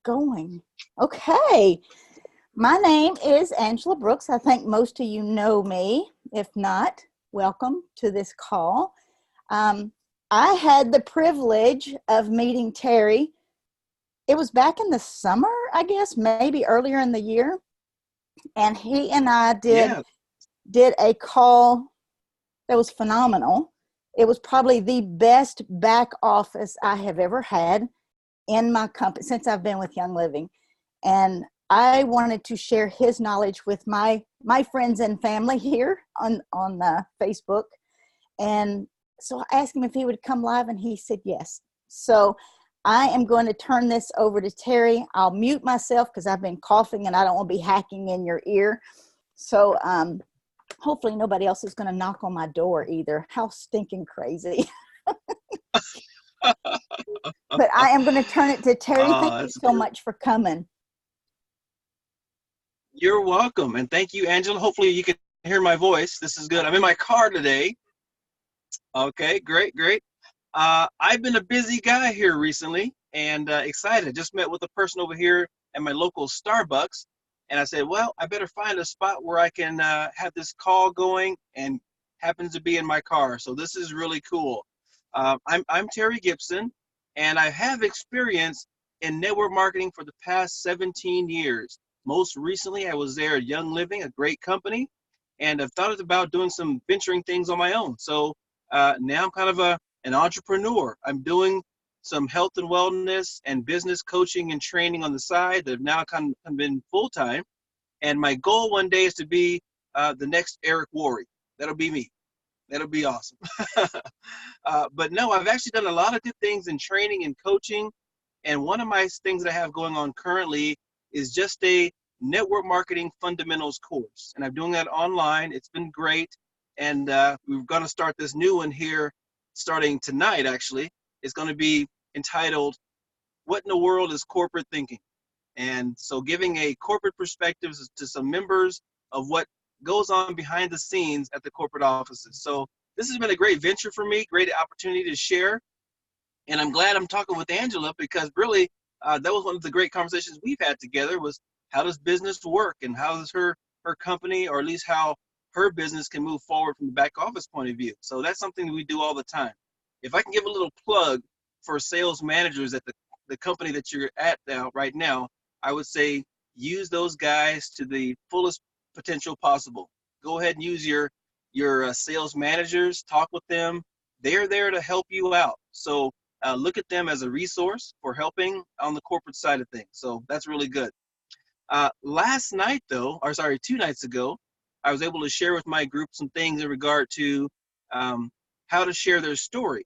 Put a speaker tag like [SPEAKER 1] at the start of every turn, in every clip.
[SPEAKER 1] going. Okay. My name is Angela Brooks. I think most of you know me. If not, welcome to this call. Um, I had the privilege of meeting Terry. It was back in the summer, I guess, maybe earlier in the year. And he and I
[SPEAKER 2] Yeah.
[SPEAKER 1] did a call that was phenomenal. It was probably the best back office I have ever had in my company since I've been with Young Living. And I wanted to share his knowledge with my friends and family here on Facebook. And so I asked him if he would come live, and he said yes. So I am going to turn this over to Terry. I'll mute myself because I've been coughing and I don't want to be hacking in your ear. So hopefully nobody else is going to knock on my door either. How stinking crazy. But I am going to turn it to Terry. Thank you
[SPEAKER 2] That's
[SPEAKER 1] so
[SPEAKER 2] good.
[SPEAKER 1] much for coming.
[SPEAKER 2] You're welcome. And thank you, Angela. Hopefully you can hear my voice. This is good. I'm in my car today. Okay, great, great. I've been a busy guy here recently and excited. I just met with a person over here at my local Starbucks. And I said, well, I better find a spot where I can have this call going, and happens to be in my car. So this is really cool. I'm Terry Gibson, and I have experience in network marketing for the past 17 years. Most recently, I was there at Young Living, a great company, and I've thought about doing some venturing things on my own. So now I'm kind of an entrepreneur. I'm doing some health and wellness and business coaching and training on the side that have now kind of been full time. And my goal one day is to be the next Eric Worre. That'll be me. That'll be awesome. But no, I've actually done a lot of good things in training and coaching. And one of my things that I have going on currently is just a network marketing fundamentals course. And I'm doing that online. It's been great. And we're going to start this new one here starting tonight, actually. It's going to be entitled, What in the World is Corporate Thinking? And so giving a corporate perspective to some members of what goes on behind the scenes at the corporate offices. So this has been a great venture for me, great opportunity to share. And I'm glad I'm talking with Angela, because really that was one of the great conversations we've had together, was how does business work, and how does her company, or at least how her business can move forward from the back office point of view. So that's something that we do all the time. If I can give a little plug for sales managers at the company that you're at now, right now, I would say use those guys to the fullest potential possible. Go ahead and use your sales managers, talk with them. They're there to help you out. So look at them as a resource for helping on the corporate side of things. So that's really good. Last night, though, or sorry, 2 nights ago, I was able to share with my group some things in regard to how to share their story.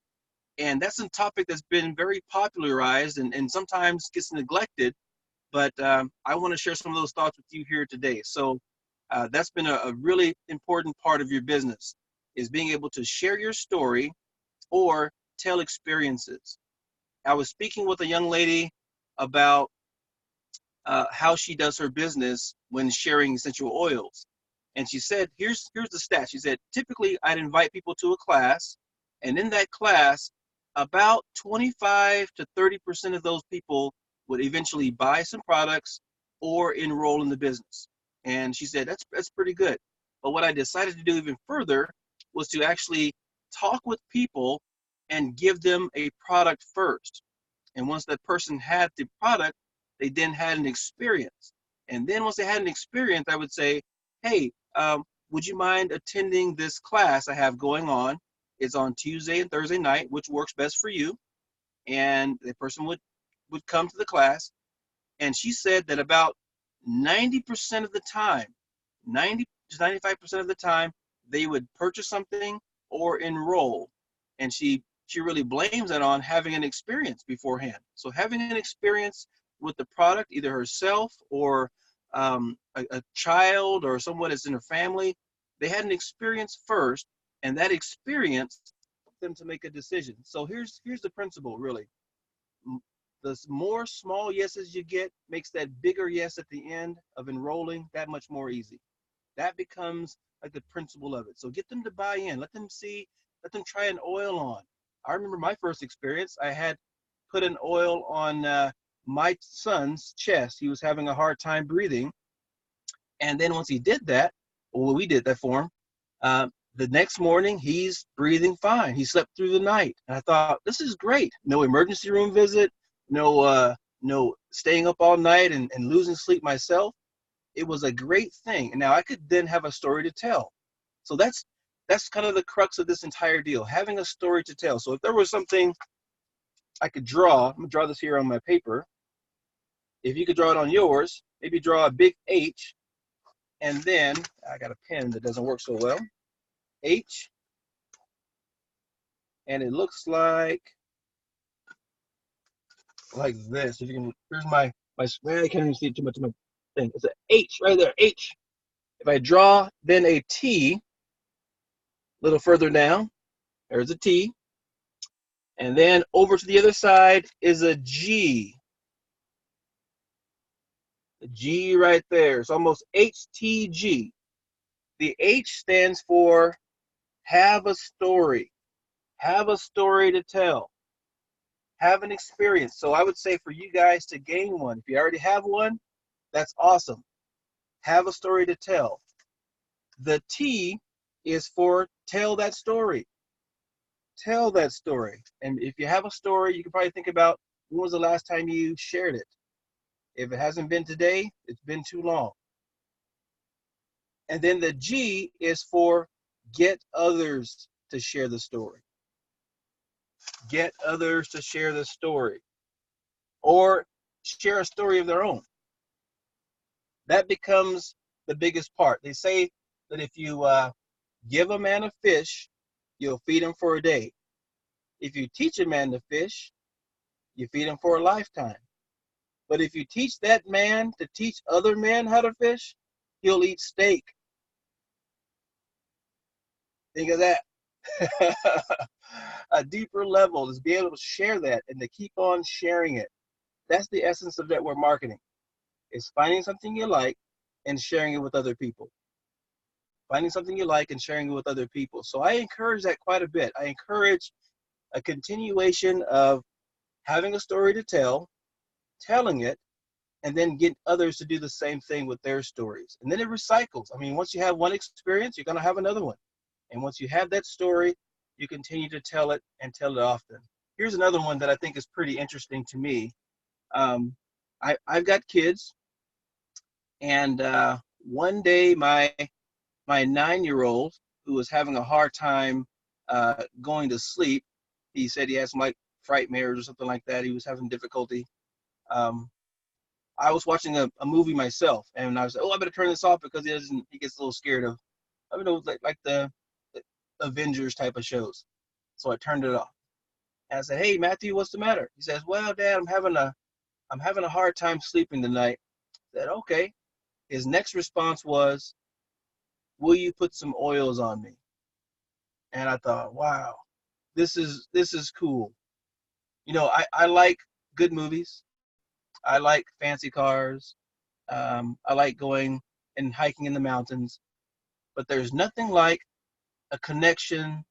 [SPEAKER 2] And that's a topic that's been very popularized and sometimes gets neglected. But I want to share some of those thoughts with you here today. So that's been a really important part of your business, is being able to share your story or tell experiences. I was speaking with a young lady about how she does her business when sharing essential oils. And she said, here's the stat. She said, typically I'd invite people to a class, and in that class, about 25 to 30% of those people would eventually buy some products or enroll in the business. And she said, that's pretty good. But what I decided to do even further was to actually talk with people and give them a product first. And once that person had the product, they then had an experience. And then once they had an experience, I would say, hey, would you mind attending this class I have going on? It's on Tuesday and Thursday night, which works best for you. And the person would come to the class. And she said that about 90% of the time, 90 to 95% of the time, they would purchase something or enroll. And she really blames it on having an experience beforehand. So having an experience with the product, either herself or a child or someone that's in her family, they had an experience first, and that experience helped them to make a decision. So here's the principle, really. The more small yeses you get makes that bigger yes at the end of enrolling that much more easy. That becomes like the principle of it. So get them to buy in. Let them see. Let them try an oil on. I remember my first experience. I had put an oil on my son's chest. He was having a hard time breathing. And then once he did that, well, we did that for him. The next morning, he's breathing fine. He slept through the night. And I thought, this is great. No emergency room visit, no staying up all night and losing sleep myself. It was a great thing. And now I could then have a story to tell. So that's kind of the crux of this entire deal, having a story to tell. So if there was something I could draw, I'm going to draw this here on my paper. If you could draw it on yours, maybe draw a big H. And then, I got a pen that doesn't work so well. H. And it looks like this. If you can, here's my, I can't even see too much of my thing. It's an H right there, H. If I draw then a T, a little further down, there's a T. And then over to the other side is a G. The G right there. It's almost HTG. The H stands for have a story. Have a story to tell. Have an experience. So I would say for you guys to gain one, if you already have one, that's awesome. Have a story to tell. The T is for tell that story. Tell that story. And if you have a story, you can probably think about when was the last time you shared it. If it hasn't been today, it's been too long. And then the G is for get others to share the story. Get others to share the story. Or share a story of their own. That becomes the biggest part. They say that if you give a man a fish, you'll feed him for a day. If you teach a man to fish, you feed him for a lifetime. But if you teach that man to teach other men how to fish, he'll eat steak. Think of that. A deeper level is be able to share that and to keep on sharing it. That's the essence of network marketing. It's finding something you like and sharing it with other people. Finding something you like and sharing it with other people. So I encourage that quite a bit. I encourage a continuation of having a story to tell, telling it, and then get others to do the same thing with their stories. And then it recycles. I mean, once you have one experience, you're going to have another one. And once you have that story, you continue to tell it and tell it often. Here's another one that I think is pretty interesting to me. I've got kids, and one day my 9-year-old, who was having a hard time going to sleep, he said he had some like fright mares or something like that. He was having difficulty. I was watching a movie myself, and I was like, oh, I better turn this off because he gets a little scared of, I don't know, like the Avengers type of shows. So I turned it off. And I said, hey, Matthew, what's the matter? He says, well, Dad, I'm having a hard time sleeping tonight. I said, okay. His next response was, will you put some oils on me? And I thought, wow, this is cool. You know, I like good movies. I like fancy cars. I like going and hiking in the mountains. But there's nothing like a connection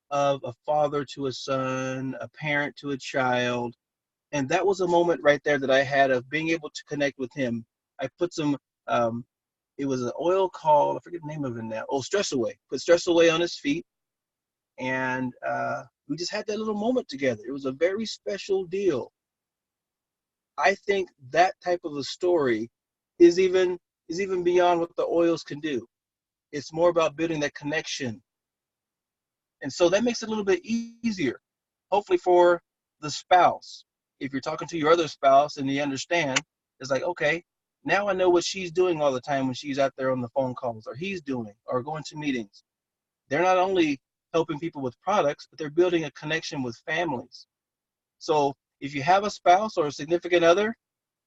[SPEAKER 2] of a father to a son, a parent to a child. And that was a moment right there that I had of being able to connect with him. I put some, it was an oil called, I forget the name of it now. Oh, Stress Away. Put Stress Away on his feet. And we just had that little moment together. It was a very special deal. I think that type of a story is even beyond what the oils can do. It's more about building that connection. And so that makes it a little bit easier, hopefully for the spouse. If you're talking to your other spouse and you understand, it's like, okay, now I know what she's doing all the time when she's out there on the phone calls, or he's doing, or going to meetings. They're not only helping people with products, but they're building a connection with families. So if you have a spouse or a significant other,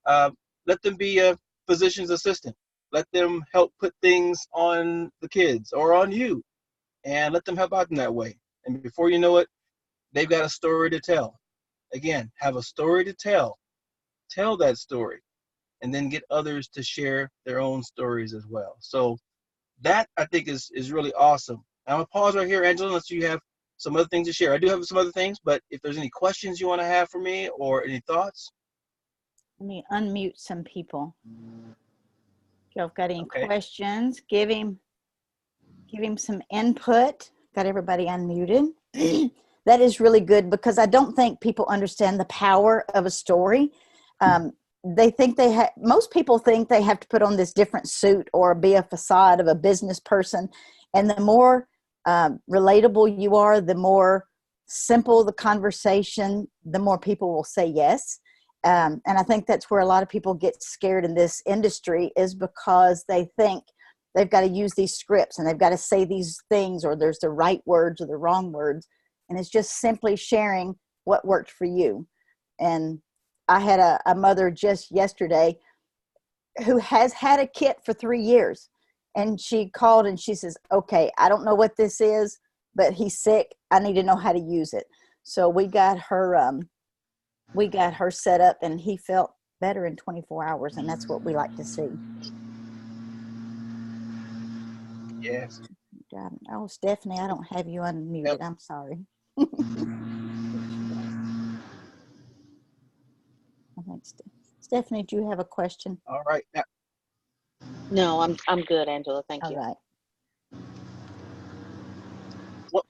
[SPEAKER 2] let them be a physician's assistant. Let them help put things on the kids or on you, and let them help out in that way. And before you know it, they've got a story to tell. Again, have a story to tell. Tell that story, and then get others to share their own stories as well. So that, I think, is really awesome. I'm going to pause right here, Angela, unless you have some other things to share. I do have some other things, but if there's any questions you want to have for me or any thoughts.
[SPEAKER 1] Let me unmute some people. If y'all got any
[SPEAKER 2] Okay.
[SPEAKER 1] questions, give him some input. Got everybody unmuted. That is really good because I don't think people understand the power of a story. They think most people think they have to put on this different suit or be a facade of a business person. And the more relatable you are, the more simple the conversation, the more people will say yes. And I think that's where a lot of people get scared in this industry, is because they think they've got to use these scripts and they've got to say these things, or there's the right words or the wrong words. And it's just simply sharing what worked for you. And I had a mother just yesterday who has had a kit for 3 years. And she called and she says, okay, I don't know what this is, but he's sick. I need to know how to use it. So we got her set up, and he felt better in 24 hours. And that's what we like to see.
[SPEAKER 2] Yes.
[SPEAKER 1] Oh, Stephanie, I don't have you unmuted.
[SPEAKER 2] Yep.
[SPEAKER 1] I'm sorry. I think Stephanie, do you have a question?
[SPEAKER 2] All right. Now,
[SPEAKER 3] No, I'm good, Angela. Thank
[SPEAKER 1] All
[SPEAKER 3] you.
[SPEAKER 1] right.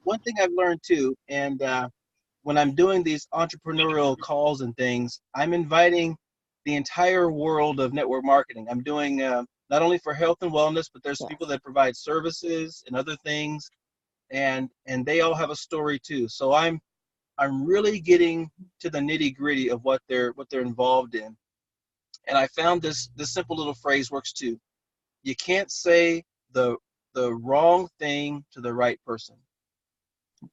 [SPEAKER 2] one thing I've learned too, and when I'm doing these entrepreneurial calls and things, I'm inviting the entire world of network marketing. I'm doing not only for health and wellness, but there's
[SPEAKER 1] Yes.
[SPEAKER 2] people that provide services and other things, and they all have a story too. So I'm really getting to the nitty gritty of what they're involved in. And I found this simple little phrase works too. You can't say the wrong thing to the right person.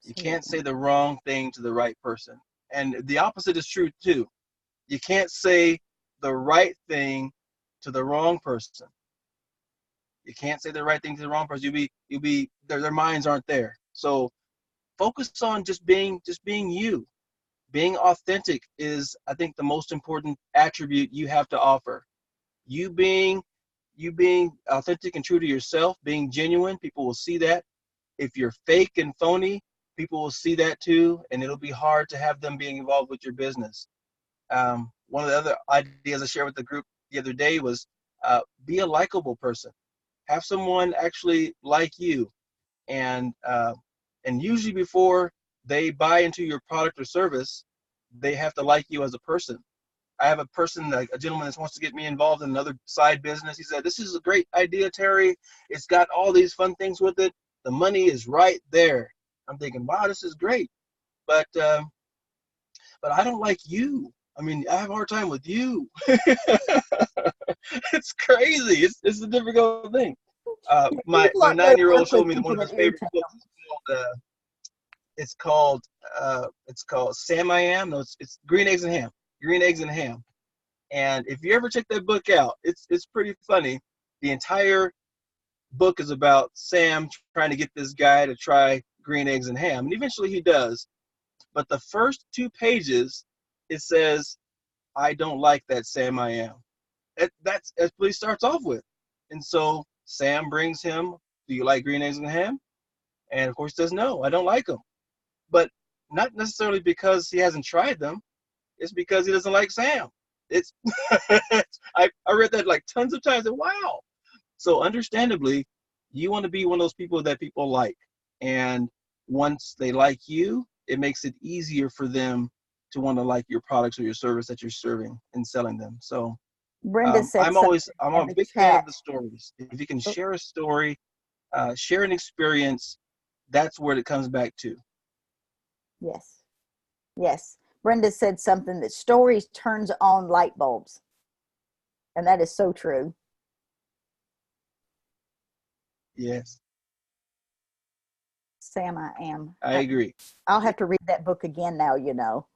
[SPEAKER 2] You can't say the wrong thing to the right person. And the opposite is true too. You can't say the right thing to the wrong person. You can't say the right thing to the wrong person. You'll be their minds aren't there. So focus on just being you. Being authentic is, I think, the most important attribute you have to offer. You being authentic and true to yourself, being genuine, people will see that. If you're fake and phony, people will see that too, and it'll be hard to have them being involved with your business. One of the other ideas I shared with the group the other day was be a likable person. Have someone actually like you, and usually before they buy into your product or service, they have to like you as a person. I have a gentleman that wants to get me involved in another side business. He said, "This is a great idea, Terry. It's got all these fun things with it. The money is right there." I'm thinking, wow, this is great. But I don't like you. I mean, I have a hard time with you. It's crazy. It's a difficult thing. My
[SPEAKER 1] People aren't going to
[SPEAKER 2] 9-year-old
[SPEAKER 1] work
[SPEAKER 2] showed
[SPEAKER 1] with
[SPEAKER 2] me one
[SPEAKER 1] people
[SPEAKER 2] of his
[SPEAKER 1] that
[SPEAKER 2] favorite
[SPEAKER 1] irritate
[SPEAKER 2] books. It's called Sam I Am. No, it's Green Eggs and Ham. Green Eggs and Ham. And if you ever check that book out, it's pretty funny. The entire book is about Sam trying to get this guy to try green eggs and ham, and eventually he does. But the first 2 pages, it says, "I don't like that Sam I am." That's what he starts off with. And so Sam brings him, "Do you like green eggs and ham?" And of course he says, "No, I don't like them." But not necessarily because he hasn't tried them. It's because he doesn't like Sam. It's I read that like tons of times, and wow. So understandably, you want to be one of those people that people like. And once they like you, it makes it easier for them to want to like your products or your service that you're serving and selling them. So
[SPEAKER 1] Brenda said
[SPEAKER 2] I'm
[SPEAKER 1] something
[SPEAKER 2] a
[SPEAKER 1] in the
[SPEAKER 2] big fan
[SPEAKER 1] chat.
[SPEAKER 2] of the stories. If you can share a story, share an experience, that's where it comes back to.
[SPEAKER 1] Yes. Yes. Brenda said something that stories turns on light bulbs. And that is so true.
[SPEAKER 2] Yes,
[SPEAKER 1] Sam, I am.
[SPEAKER 2] I agree.
[SPEAKER 1] I'll have to read that book again now, you know.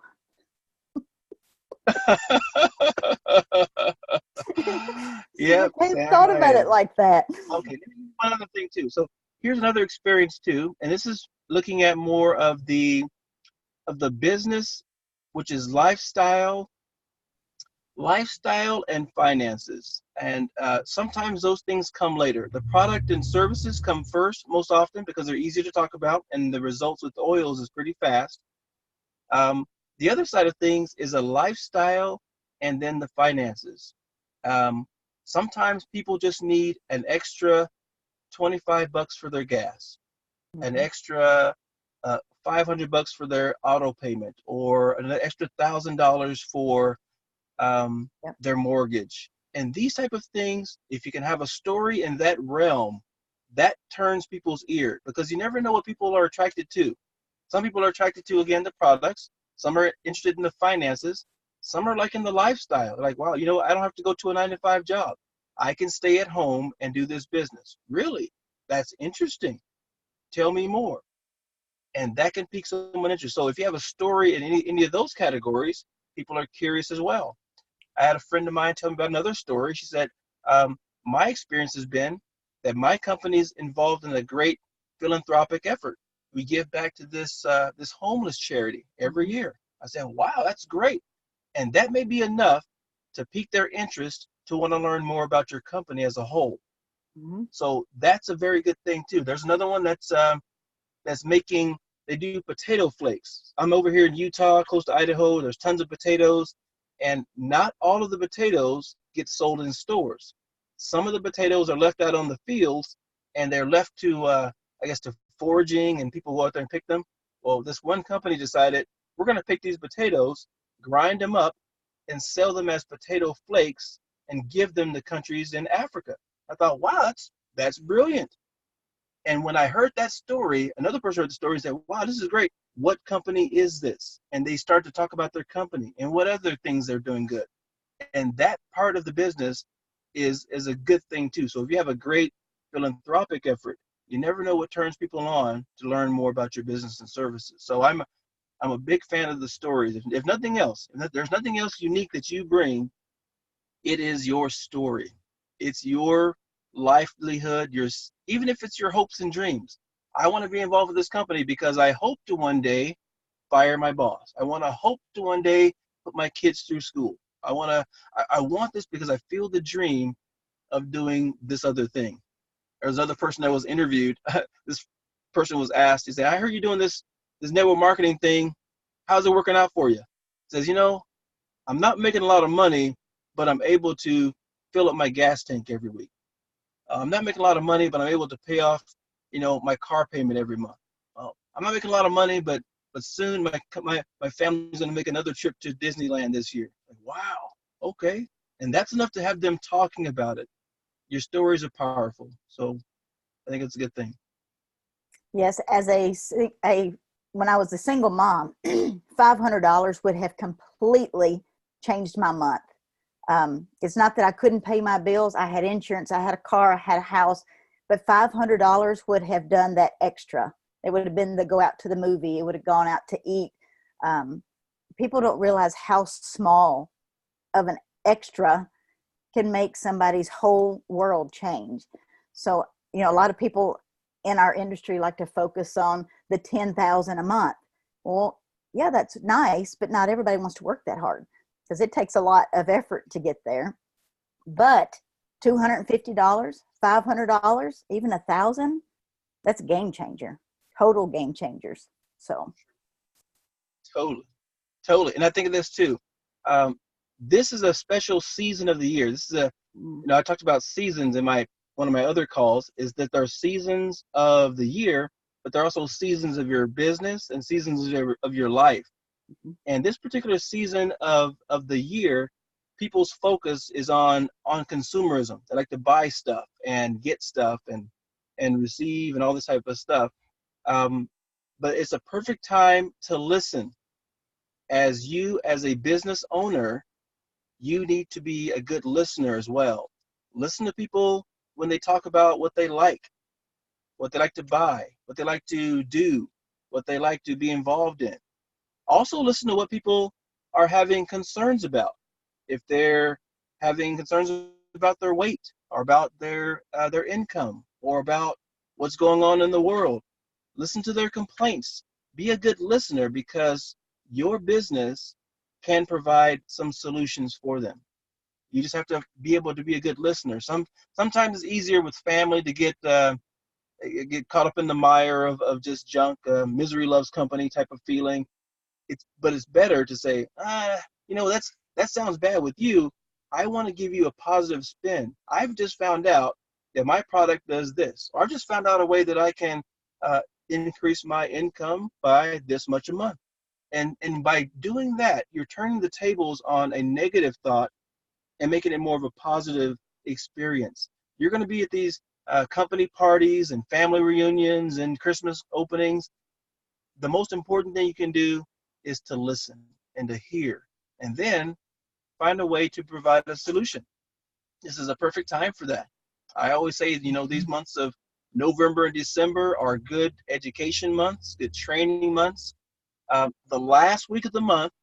[SPEAKER 2] Yep,
[SPEAKER 1] I hadn't
[SPEAKER 2] Sam
[SPEAKER 1] thought
[SPEAKER 2] I
[SPEAKER 1] about it
[SPEAKER 2] am.
[SPEAKER 1] like that.
[SPEAKER 2] Okay, one other thing too. So here's another experience too, and this is looking at more of the business, which is lifestyle and finances. And sometimes those things come later. The product and services come first most often because they're easier to talk about, and the results with oils is pretty fast. The other side of things is a lifestyle and then the finances. Um, Sometimes people just need an extra $25 for their gas, an
[SPEAKER 1] Mhm.
[SPEAKER 2] extra 500 bucks for their auto payment, or an extra $1,000 for
[SPEAKER 1] Yep.
[SPEAKER 2] their mortgage. And these type of things, if you can have a story in that realm, that turns people's ear, because you never know what people are attracted to. Some people are attracted to, again, the products. Some are interested in the finances. Some are like in the lifestyle. Like, wow, I don't have to go to a 9 to 5 job. I can stay at home and do this business. Really? That's interesting. Tell me more. And that can pique someone interest. So if you have a story in any of those categories, people are curious as well. I had a friend of mine tell me about another story. She said, my experience has been that my company is involved in a great philanthropic effort. We give back to this homeless charity every
[SPEAKER 1] Mhm.
[SPEAKER 2] year. I said, wow, that's great. And that may be enough to pique their interest to want to learn more about your company as a whole.
[SPEAKER 1] Mhm.
[SPEAKER 2] So that's a very good thing too. There's another one that's making, they do potato flakes. I'm over here in Utah, close to Idaho. There's tons of potatoes, and not all of the potatoes get sold in stores. Some of the potatoes are left out on the fields, and they're left to, I guess, to foraging, and people go out there and pick them. Well, this one company decided, we're going to pick these potatoes, grind them up, and sell them as potato flakes and give them to countries in Africa. I thought, wow, that's brilliant. And when I heard that story, another person heard the story and said, wow, this is great. What company is this? And they start to talk about their company and what other things they're doing good. And that part of the business is a good thing too. So if you have a great philanthropic effort, you never know what turns people on to learn more about your business and services. So I'm a big fan of the stories. If nothing else, if there's nothing else unique that you bring, it is your story. It's your livelihood, even if it's your hopes and dreams. I want to be involved with this company because I hope to one day fire my boss. I want to hope to one day put my kids through school. I want this because I feel the dream of doing this other thing. There's another person that was interviewed. This person was asked, he said, I heard you doing this network marketing thing. How's it working out for you? He says, I'm not making a lot of money, but I'm able to fill up my gas tank every week. I'm not making a lot of money, but I'm able to pay off, my car payment every month. I'm not making a lot of money, but soon my family's going to make another trip to Disneyland this year. Like, wow, okay, and that's enough to have them talking about it. Your stories are powerful, so I think it's a good thing.
[SPEAKER 1] Yes, as a when I was a single mom, $500 would have completely changed my month. It's not that I couldn't pay my bills. I had insurance, I had a car, I had a house, but $500 would have done that extra. It would have been the go out to the movie. It would have gone out to eat. Um, People don't realize how small of an extra can make somebody's whole world change. So, a lot of people in our industry like to focus on the 10,000 a month. Well, yeah, that's nice, but not everybody wants to work that hard because it takes a lot of effort to get there. But $250, $500, even 1,000, that's a game changer, total game changers. So,
[SPEAKER 2] Totally, totally. And I think of this too. Um, this is a special season of the year. This is
[SPEAKER 1] mm,
[SPEAKER 2] I talked about seasons in one of my other calls, is that there are seasons of the year, but there are also seasons of your business and seasons of your life.
[SPEAKER 1] mhm.
[SPEAKER 2] And this particular season of the year, people's focus is on consumerism. They like to buy stuff and get stuff and receive and all this type of stuff. Um, but it's a perfect time to listen. As a business owner, you need to be a good listener as well. Listen to people when they talk about what they like to buy, what they like to do, what they like to be involved in. Also listen to what people are having concerns about. If they're having concerns about their weight or about their income or about what's going on in the world, listen to their complaints. Be a good listener because your business can provide some solutions for them. You just have to be able to be a good listener. Sometimes it's easier with family to get caught up in the mire of just junk, misery loves company type of feeling. But it's better to say, that sounds bad with you. I want to give you a positive spin. I've just found out that my product does this, or I've just found out a way that I can uh, increase my income by this much a month. And by doing that, you're turning the tables on a negative thought and making it more of a positive experience. You're going to be at these company parties and family reunions and Christmas openings. The most important thing you can do is to listen and to hear, and then find a way to provide a solution. This is a perfect time for that. I always say, these months of November and December are good education months, good training months. The last week of the month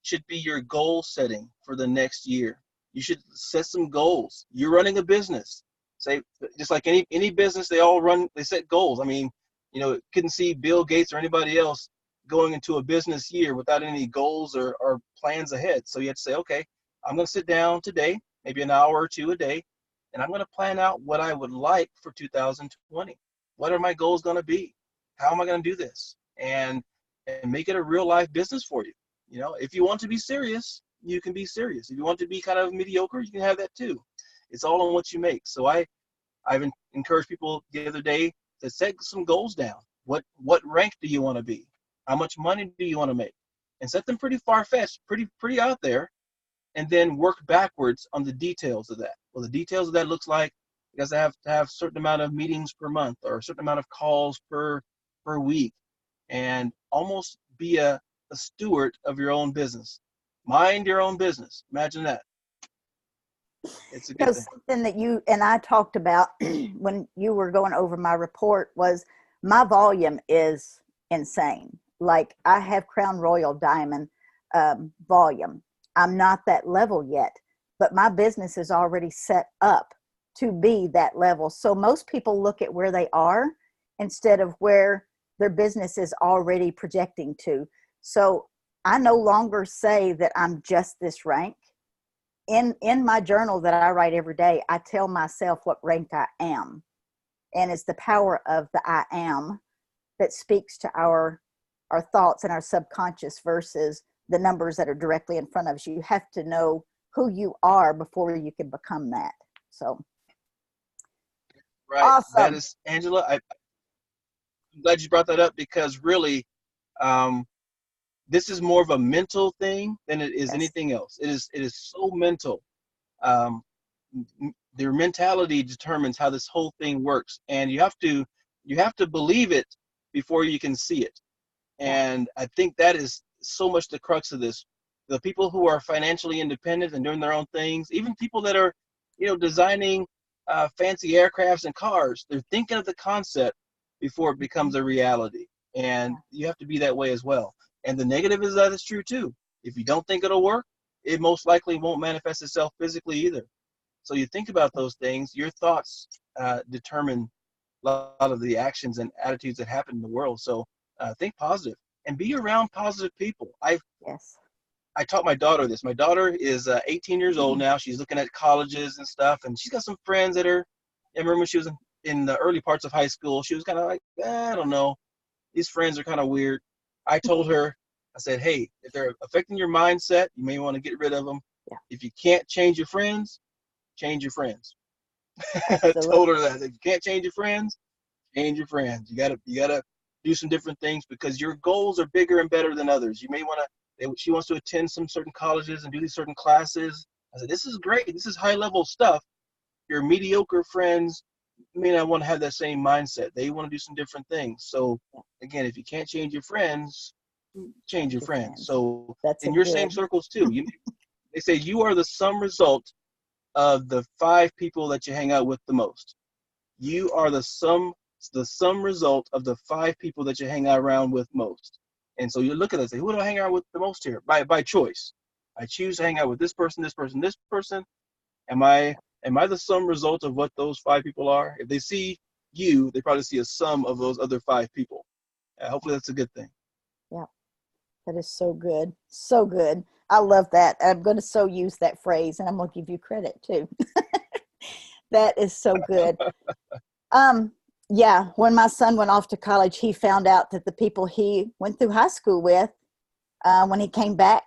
[SPEAKER 2] should be your goal setting for the next year. You should set some goals. You're running a business. Say, just like any business, they set goals. I mean, couldn't see Bill Gates or anybody else going into a business year without any goals or plans ahead. So you have to say, okay, I'm going to sit down today, maybe an hour or two a day, and I'm going to plan out what I would like for 2020. What are my goals going to be? How am I going to do this? And make it a real life business for you. If you want to be serious, you can be serious. If you want to be kind of mediocre, you can have that too. It's all on what you make. So I've encouraged people the other day to set some goals down. What rank do you want to be? How much money do you want to make? And set them pretty far-fetched, pretty out there, and then work backwards on the details of that. Well, the details of that looks like you guys have to have a certain amount of meetings per month or a certain amount of calls per week, and almost be a steward of your own business. Mind your own business. Imagine that. It's a good thing.
[SPEAKER 1] Something that you and I talked about when you were going over my report was my volume is insane. Like I have Crown Royal Diamond volume. I'm not that level yet, but my business is already set up to be that level. So most people look at where they are instead of where their business is already projecting to. So I no longer say that I'm just this rank. In my journal that I write every day, I tell myself what rank I am. And it's the power of the I am that speaks to our thoughts and our subconscious versus the numbers that are directly in front of us. You have to know who you are before you can become that. So
[SPEAKER 2] right.
[SPEAKER 1] Awesome.
[SPEAKER 2] That is, Angela, I'm glad you brought that up, because really, this is more of a mental thing than it is anything else. It is so mental. Their mentality determines how this whole thing works, and you have to believe it before you can see it. And I think that is so much the crux of this. The people who are financially independent and doing their own things, even people that are, designing fancy aircrafts and cars, they're thinking of the concept before it becomes a reality. And you have to be that way as well. And the negative is that it's true too. If you don't think it'll work, it most likely won't manifest itself physically either. So you think about those things. Your thoughts determine a lot of the actions and attitudes that happen in the world. So think positive and be around positive people. I taught my daughter this. My daughter is 18 years old now. She's looking at colleges and stuff, and she's got some friends that are. I remember when she was in the early parts of high school, she was kind of like, I don't know, these friends are kind of weird. I told her, I said, hey, if they're affecting your mindset, you may want to get rid of them. Yeah. If you can't change your friends, change your friends. I told her that. If you can't change your friends, change your friends. You gotta do some different things, because your goals are bigger and better than others. You may want to. She wants to attend some certain colleges and do these certain classes. I said, this is great. This is high level stuff. Your mediocre friends may not want to have that same mindset. They want to do some different things. So again, if you can't change your friends, change your friends. So in your same circles too, they say you are the sum result of the 5 people that you hang out with the most. You are the sum result of the 5 people that you hang out around with most. And so you look at it and say, who do I hang out with the most here? By choice. I choose to hang out with this person, this person, this person. Am I the sum result of what those 5 people are? If they see you, they probably see a sum of those other 5 people. Hopefully that's a good thing.
[SPEAKER 1] Yeah, that is so good. So good. I love that. I'm going to so use that phrase, and I'm going to give you credit too. That is so good. Yeah, when my son went off to college, he found out that the people he went through high school with, when he came back,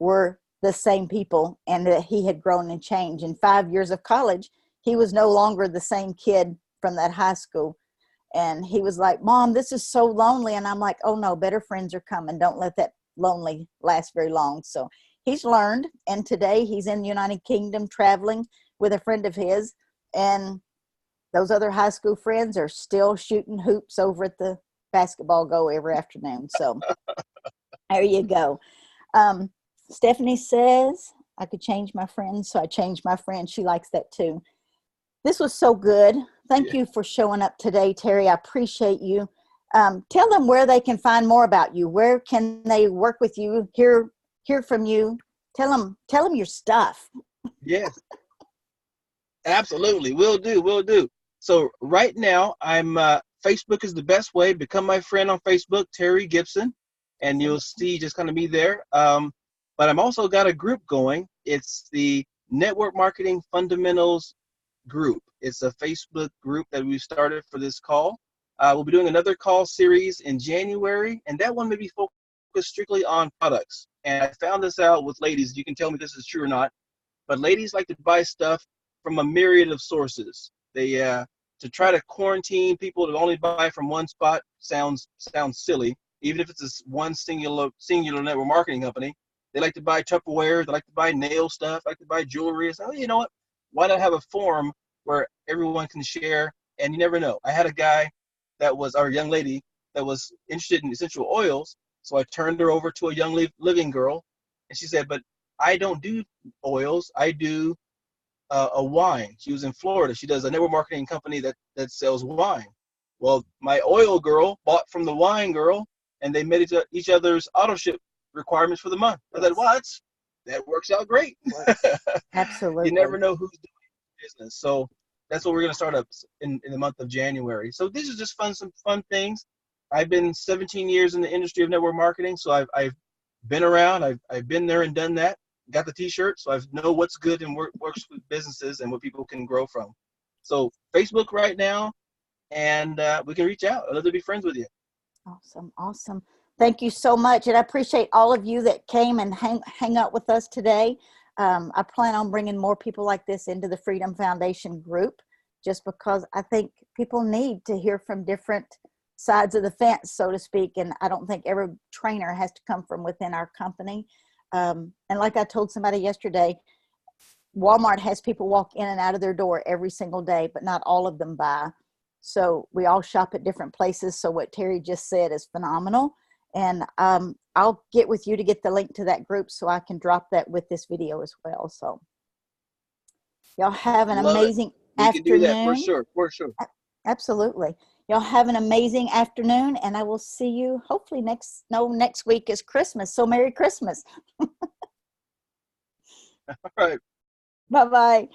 [SPEAKER 1] were the same people and that he had grown and changed. In 5 years of college, he was no longer the same kid from that high school. And he was like, Mom, this is so lonely. And I'm like, oh no, better friends are coming. Don't let that lonely last very long. So he's learned. And today he's in the United Kingdom traveling with a friend of his. And those other high school friends are still shooting hoops over at the basketball go every afternoon. So there you go. Stephanie says I could change my friend. So I changed my friend. She likes that too. This was so good. Thank you for showing up today, Terry. I appreciate you. Tell them where they can find more about you. Where can they work with you, hear from you? Tell them your stuff.
[SPEAKER 2] Yes, absolutely. Will do. So right now, I'm Facebook is the best way. Become my friend on Facebook, Terry Gibson, and you'll see just kind of me there. But I'm also got a group going. It's the Network Marketing Fundamentals group. It's a Facebook group that we started for this call. We'll be doing another call series in January, and that one may be focused strictly on products. And I found this out with ladies. You can tell me this is true or not, but ladies like to buy stuff from a myriad of sources. They to try to quarantine people to only buy from one spot sounds silly. Even if it's one singular network marketing company, they like to buy Tupperware, they like to buy nail stuff, like to buy jewelry. So you know what? Why not have a forum where everyone can share? And you never know. I had a guy or a young lady that was interested in essential oils. So I turned her over to a young living girl, and she said, "But I don't do oils. I do a wine." She was in Florida. She does a network marketing company that sells wine. Well, my oil girl bought from the wine girl, and they met each other's auto ship requirements for the month. I thought, well, that works out great.
[SPEAKER 1] Absolutely.
[SPEAKER 2] You never know who's doing business. So that's what we're going to start up in the month of January. So these are just some fun things. I've been 17 years in the industry of network marketing, so I've been around. I've been there and done that. Got the T-shirt, so I know what's good and works with businesses and what people can grow from. So Facebook right now, and we can reach out. I'd love to be friends with you.
[SPEAKER 1] Awesome. Thank you so much, and I appreciate all of you that came and hang out with us today. I plan on bringing more people like this into the Freedom Foundation group, just because I think people need to hear from different sides of the fence, so to speak, and I don't think every trainer has to come from within our company. And like I told somebody yesterday, Walmart has people walk in and out of their door every single day, but not all of them buy. So we all shop at different places. So what Terry just said is phenomenal. And I'll get with you to get the link to that group so I can drop that with this video as well. So y'all have an amazing afternoon.
[SPEAKER 2] We can do that for sure.
[SPEAKER 1] Absolutely. Y'all have an amazing afternoon, and I will see you hopefully next week is Christmas. So Merry Christmas.
[SPEAKER 2] All right.
[SPEAKER 1] Bye-bye.